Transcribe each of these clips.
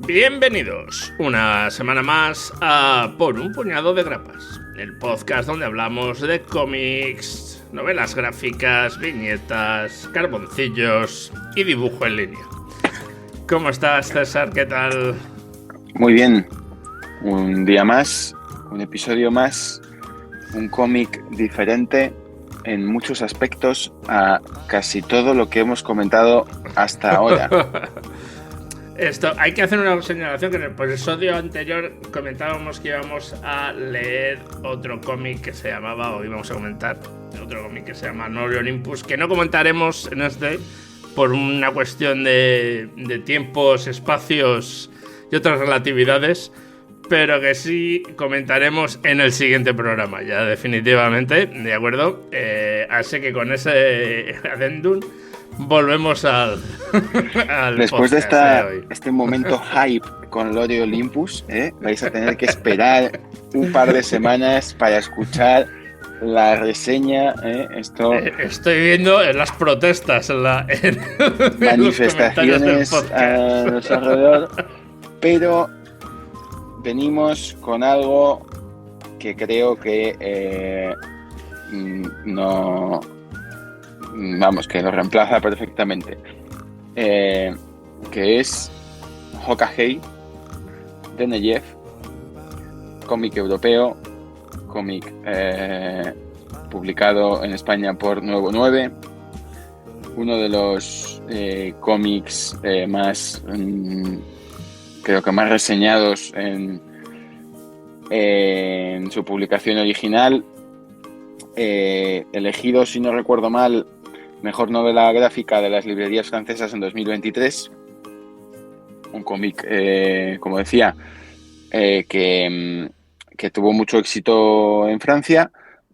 Bienvenidos una semana más a Por un puñado de grapas, el podcast donde hablamos de cómics, novelas gráficas, viñetas, carboncillos y dibujo en línea. ¿Cómo estás, César? ¿Qué tal? Muy bien, un día más, un episodio más, un cómic diferente en muchos aspectos a casi todo lo que hemos comentado hasta ahora. Esto, hay que hacer una señalación que en el episodio anterior comentábamos que íbamos a leer otro cómic que se llamaba, o íbamos a comentar otro cómic que se llama Noble Olympus, que no comentaremos en este por una cuestión de tiempos, espacios y otras relatividades, pero que sí comentaremos en el siguiente programa, ya definitivamente, ¿de acuerdo? Así que con ese adendum volvemos al Después de hoy. este momento hype con Lore Olympus, vais a tener que esperar un par de semanas para escuchar la reseña. Estoy viendo en las protestas, en manifestaciones a nuestro alrededor, pero venimos con algo que creo que que lo reemplaza perfectamente, que es Hokage de Neyev, cómic europeo, cómic publicado en España por Nuevo 9, uno de los cómics más creo que más reseñados en su publicación original, elegido, si no recuerdo mal, mejor novela gráfica de las librerías francesas en 2023. Un cómic, como decía, que tuvo mucho éxito en Francia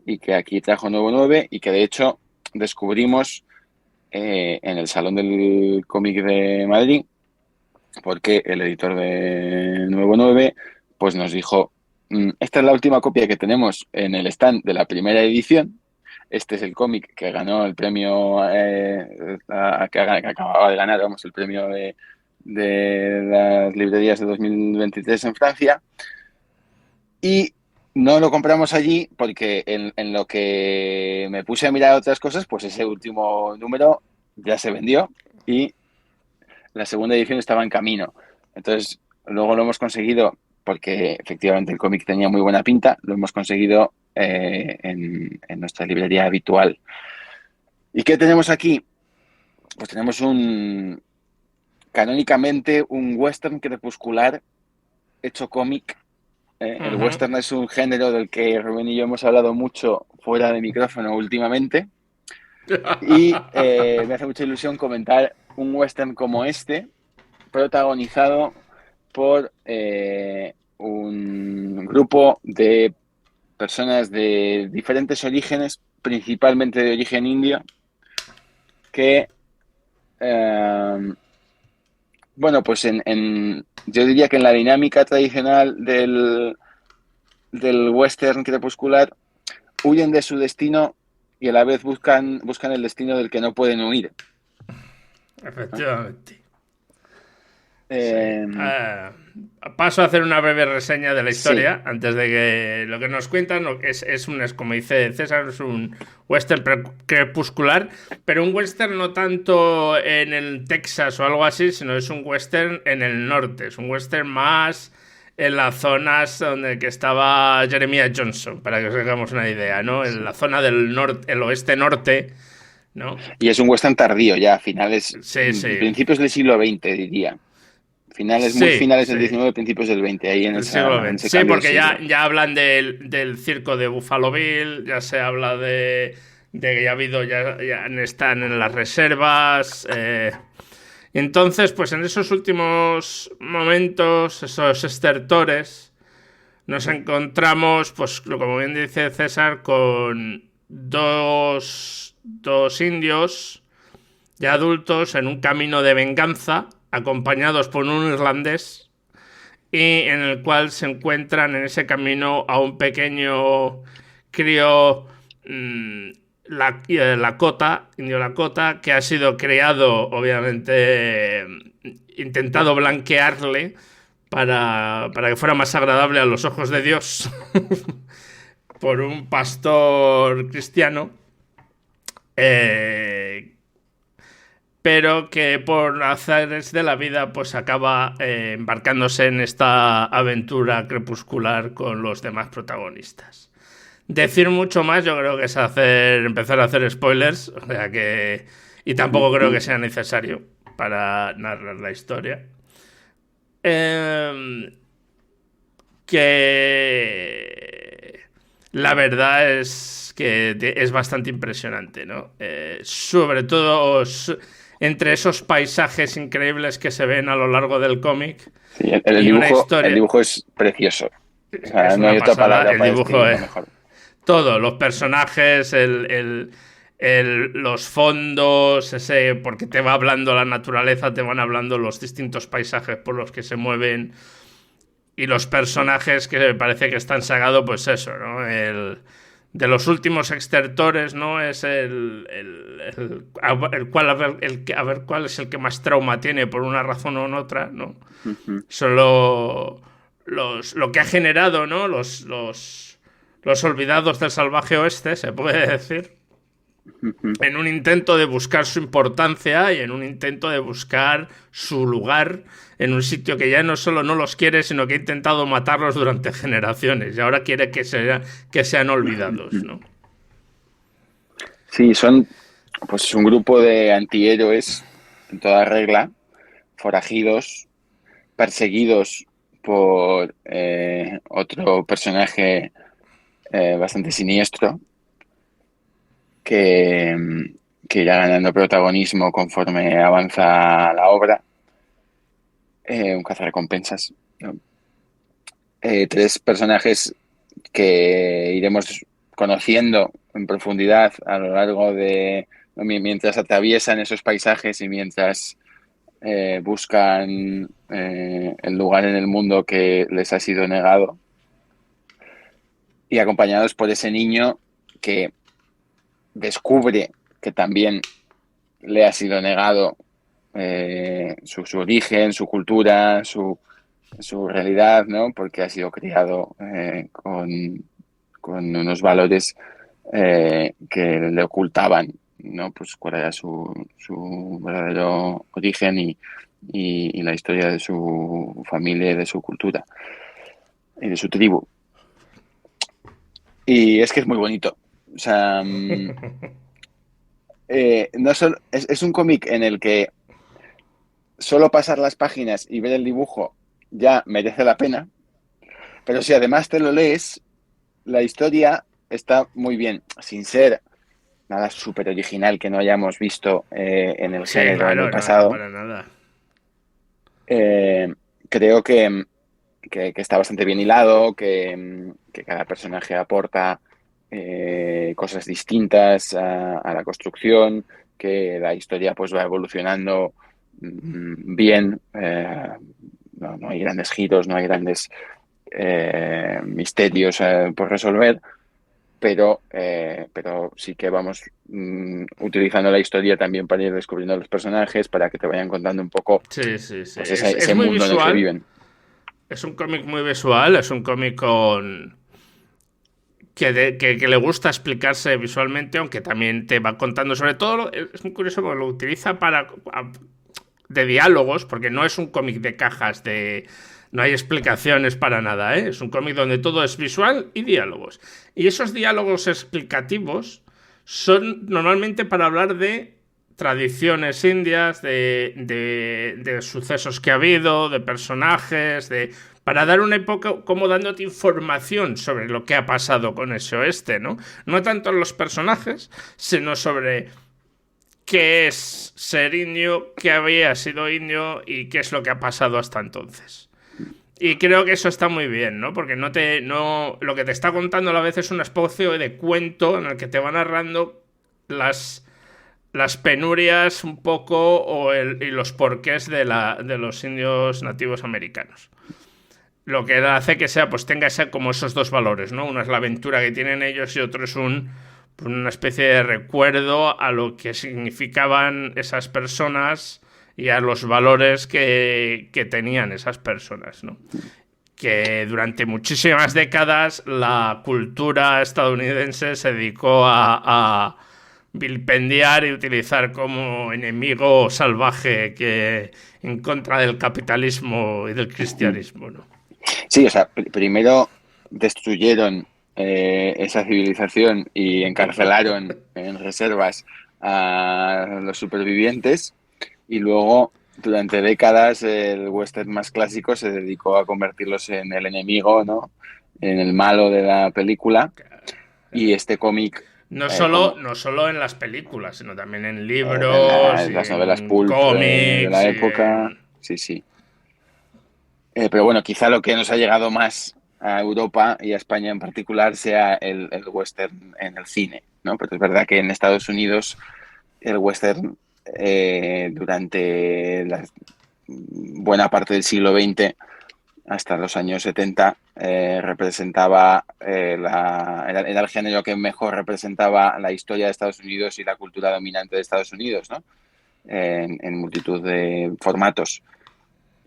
y que aquí trajo Nuevo 9 y que de hecho descubrimos en el Salón del Cómic de Madrid, porque el editor de Nuevo 9 pues nos dijo: esta es la última copia que tenemos en el stand de la primera edición. Este es el cómic que ganó el premio, que acababa de ganar, el premio de las librerías de 2023 en Francia. Y no lo compramos allí porque en lo que me puse a mirar otras cosas, pues ese último número ya se vendió y la segunda edición estaba en camino. Entonces, luego lo hemos conseguido, porque efectivamente el cómic tenía muy buena pinta, lo hemos conseguido en nuestra librería habitual. ¿Y qué tenemos aquí? Pues tenemos canónicamente un western crepuscular hecho cómic. El western es un género del que Rubén y yo hemos hablado mucho fuera de micrófono últimamente. Y me hace mucha ilusión comentar un western como este, protagonizado por un grupo de personas de diferentes orígenes, principalmente de origen indio, que, pues yo diría que en la dinámica tradicional del western crepuscular huyen de su destino y a la vez buscan el destino del que no pueden huir. Efectivamente. Paso a hacer una breve reseña de la historia, sí, antes de que lo que nos cuentan es como dice César, es un western crepuscular, pero un western no tanto en el Texas o algo así, sino es un western en el norte, es un western más en las zonas donde que estaba Jeremiah Johnson, para que os hagamos una idea, ¿no? En la zona del norte, el oeste norte, ¿no? Y es un western tardío ya, finales, sí. Principios del siglo XX, diría. Muy finales del XIX, principios del XX, ahí en siglo XX. ese Sí, porque siglo. ya hablan del circo de Buffalo Bill, ya se habla de que ya ha habido, ya están en las reservas. Entonces, pues en esos últimos momentos, esos estertores, nos encontramos, pues como bien dice César, con dos indios ya adultos en un camino de venganza, acompañados por un irlandés, y en el cual se encuentran en ese camino a un pequeño crío indio Lakota, que ha sido criado, obviamente, intentado blanquearle para que fuera más agradable a los ojos de Dios por un pastor cristiano, pero que por azares de la vida pues acaba embarcándose en esta aventura crepuscular con los demás protagonistas. Decir mucho más yo creo que es empezar a hacer spoilers, o sea que, y tampoco creo que sea necesario para narrar la historia. Que la verdad es que es bastante impresionante, ¿no? Sobre todo entre esos paisajes increíbles que se ven a lo largo del cómic. Sí, el dibujo es precioso. O sea, no hay otra palabra el para dibujo describirlo mejor. Todo, los personajes, los fondos, porque te va hablando la naturaleza, te van hablando los distintos paisajes por los que se mueven, y los personajes que parece que están sagados, pues eso, ¿no? De los últimos extertores, ¿no? Es a ver cuál es el que más trauma tiene por una razón o en otra, ¿no? Solo lo que ha generado, ¿no? Los olvidados del salvaje oeste, se puede decir, en un intento de buscar su importancia y en un intento de buscar su lugar en un sitio que ya no solo no los quiere, sino que ha intentado matarlos durante generaciones y ahora quiere que sean olvidados, ¿no? Sí, son pues un grupo de antihéroes en toda regla, forajidos, perseguidos por otro personaje bastante siniestro que irá ganando protagonismo conforme avanza la obra. Un cazarrecompensas, ¿no? 3 personajes que iremos conociendo en profundidad a lo largo de... mientras atraviesan esos paisajes y mientras buscan el lugar en el mundo que les ha sido negado. Y acompañados por ese niño que descubre que también le ha sido negado su origen, su cultura, su realidad, ¿no? Porque ha sido criado con unos valores que le ocultaban, ¿no? Pues cuál era su verdadero origen y la historia de su familia y de su cultura y de su tribu. Y es que es muy bonito. O sea, no solo, es un cómic en el que solo pasar las páginas y ver el dibujo ya merece la pena, pero si además te lo lees, la historia está muy bien, sin ser nada súper original que no hayamos visto en el género claro, en el pasado. No, para nada. Creo que está bastante bien hilado, que cada personaje aporta cosas distintas a la construcción, que la historia pues va evolucionando bien, no hay grandes giros, no hay grandes misterios por resolver, pero sí que vamos utilizando la historia también para ir descubriendo los personajes, para que te vayan contando un poco pues, ese mundo visual, en el que viven. Es un cómic muy visual, es un cómic que le gusta explicarse visualmente, aunque también te va contando, sobre todo, es muy curioso porque lo utiliza de diálogos, porque no es un cómic de cajas, no hay explicaciones para nada, ¿eh? Es un cómic donde todo es visual y diálogos. Y esos diálogos explicativos son normalmente para hablar de tradiciones indias, de sucesos que ha habido, de personajes, para dar una época como dándote información sobre lo que ha pasado con ese oeste, ¿no? No tanto los personajes, sino sobre qué es ser indio, qué había sido indio y qué es lo que ha pasado hasta entonces. Y creo que eso está muy bien, ¿no? Porque lo que te está contando a la vez es una especie de cuento en el que te va narrando las penurias un poco y los porqués de los indios nativos americanos. Lo que hace que tenga como esos dos valores, ¿no? Uno es la aventura que tienen ellos y otro es una especie de recuerdo a lo que significaban esas personas y a los valores que tenían esas personas, ¿no? Que durante muchísimas décadas la cultura estadounidense se dedicó a vilipendiar y utilizar como enemigo salvaje que en contra del capitalismo y del cristianismo, ¿no? Sí, o sea, primero destruyeron esa civilización y encarcelaron en reservas a los supervivientes, y luego durante décadas el western más clásico se dedicó a convertirlos en el enemigo, ¿no? En el malo de la película. Y este cómic, No como solo en las películas, sino también en libros, las y novelas en pulp de cómics, la y época, en... sí, sí. Pero bueno, quizá lo que nos ha llegado más a Europa y a España en particular sea el western en el cine, ¿no? Pero es verdad que en Estados Unidos el western durante la buena parte del siglo XX hasta los años 70 representaba era el género que mejor representaba la historia de Estados Unidos y la cultura dominante de Estados Unidos, ¿no? En multitud de formatos.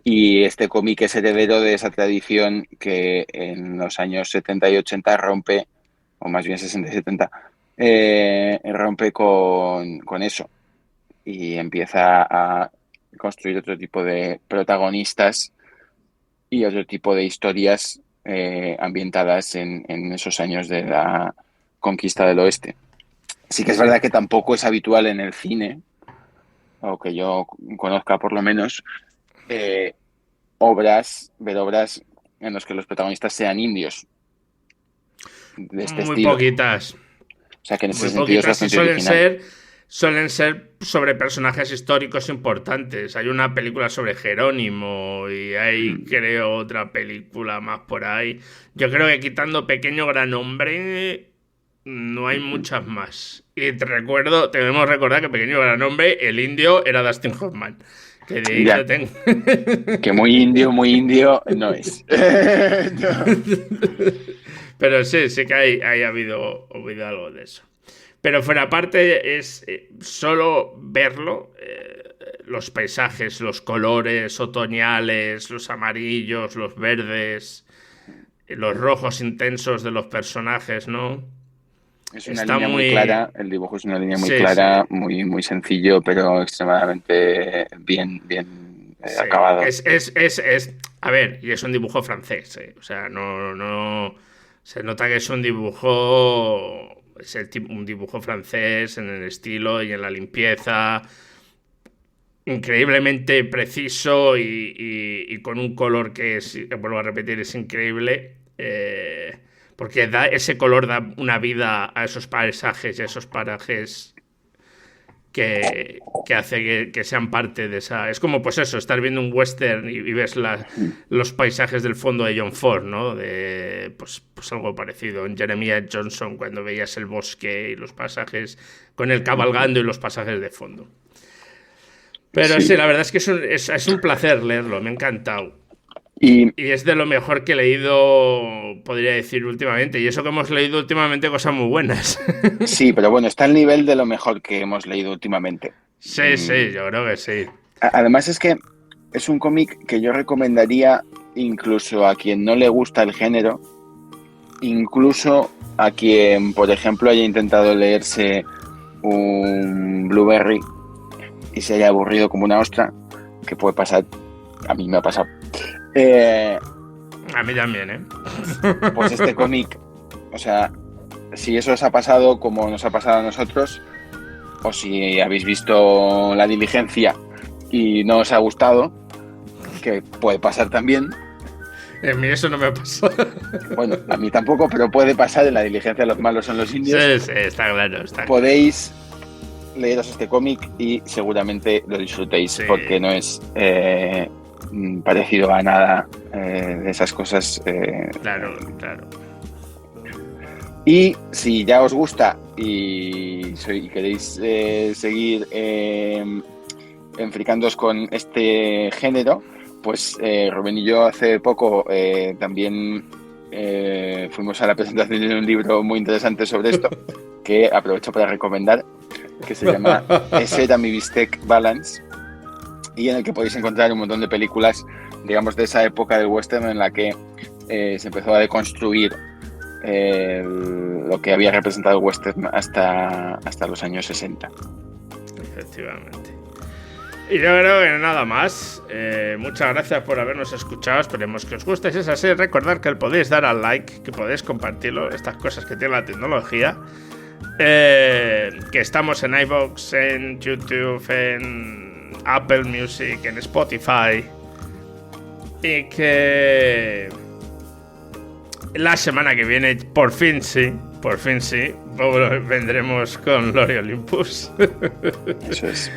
Y este cómic es heredero de esa tradición que en los años 70 y 80 rompe, o más bien 60 y 70, rompe con eso y empieza a construir otro tipo de protagonistas y otro tipo de historias ambientadas en esos años de la conquista del oeste. Sí que es verdad que tampoco es habitual en el cine, o que yo conozca por lo menos, ver obras en las que los protagonistas sean indios de este muy estilo. poquitas. O sea que en ese Muy sentido es poquitas, y bastante original. suelen ser sobre personajes históricos importantes. Hay una película sobre Jerónimo y hay, creo, otra película más por ahí. Yo creo que quitando Pequeño Gran Hombre no hay muchas más. Y debemos recordar que Pequeño Gran Hombre, el indio era Dustin Hoffman. Que de ahí Ya, lo tengo. que muy indio no es. No. Pero sí que ha habido algo de eso. Pero fuera parte es solo verlo, los paisajes, los colores otoñales, los amarillos, los verdes, los rojos intensos de los personajes, ¿no? Es una Está línea muy clara, el dibujo es una línea muy Sí, clara, sí. muy sencillo, pero extremadamente bien Sí, acabado. a ver, y es un dibujo francés, o sea, no, se nota que es un dibujo, un dibujo francés en el estilo y en la limpieza, increíblemente preciso y con un color que vuelvo a repetir, es increíble, porque ese color da una vida a esos paisajes y a esos parajes que hace que sean parte de esa... Es como, pues eso, estar viendo un western y ves los paisajes del fondo de John Ford, ¿no? Pues algo parecido. En Jeremiah Johnson, cuando veías el bosque y los pasajes, con el cabalgando y los pasajes de fondo. Pero sí, la verdad es que es un placer leerlo, me ha encantado. Y es de lo mejor que he leído, podría decir, últimamente. Y eso que hemos leído últimamente, cosas muy buenas. Sí, pero bueno, está al nivel de lo mejor que hemos leído últimamente. Sí, yo creo que sí. Además es que es un cómic que yo recomendaría incluso a quien no le gusta el género, incluso a quien, por ejemplo, haya intentado leerse un Blueberry y se haya aburrido como una ostra, que puede pasar, a mí me ha pasado. A mí también, Pues este cómic, o sea, si eso os ha pasado como nos ha pasado a nosotros, o si habéis visto La Diligencia y no os ha gustado, que puede pasar también. En mí eso no me ha pasado. Bueno, a mí tampoco, pero puede pasar. En La Diligencia los malos son los indios. Sí, está claro. Podéis leeros este cómic y seguramente lo disfrutéis, sí, porque no es parecido a nada de esas cosas. Claro. Y si ya os gusta y queréis seguir enfricándoos con este género, pues Rubén y yo hace poco también fuimos a la presentación de un libro muy interesante sobre esto, que aprovecho para recomendar, que se llama Ese era mi bistec balance, y en el que podéis encontrar un montón de películas, digamos, de esa época del western en la que se empezó a deconstruir lo que había representado el western hasta los años 60. Efectivamente. Y yo creo que nada más. Muchas gracias por habernos escuchado. Esperemos que os guste. Si es así, recordad que podéis dar al like, que podéis compartirlo, estas cosas que tiene la tecnología. Que estamos en iVoox, en YouTube, en Apple Music, en Spotify. Y que la semana que viene, por fin sí, vendremos con Lore Olympus. Eso es.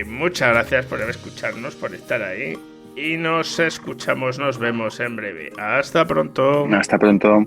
Muchas gracias por escucharnos, por estar ahí. Y nos vemos en breve. Hasta pronto. Hasta pronto.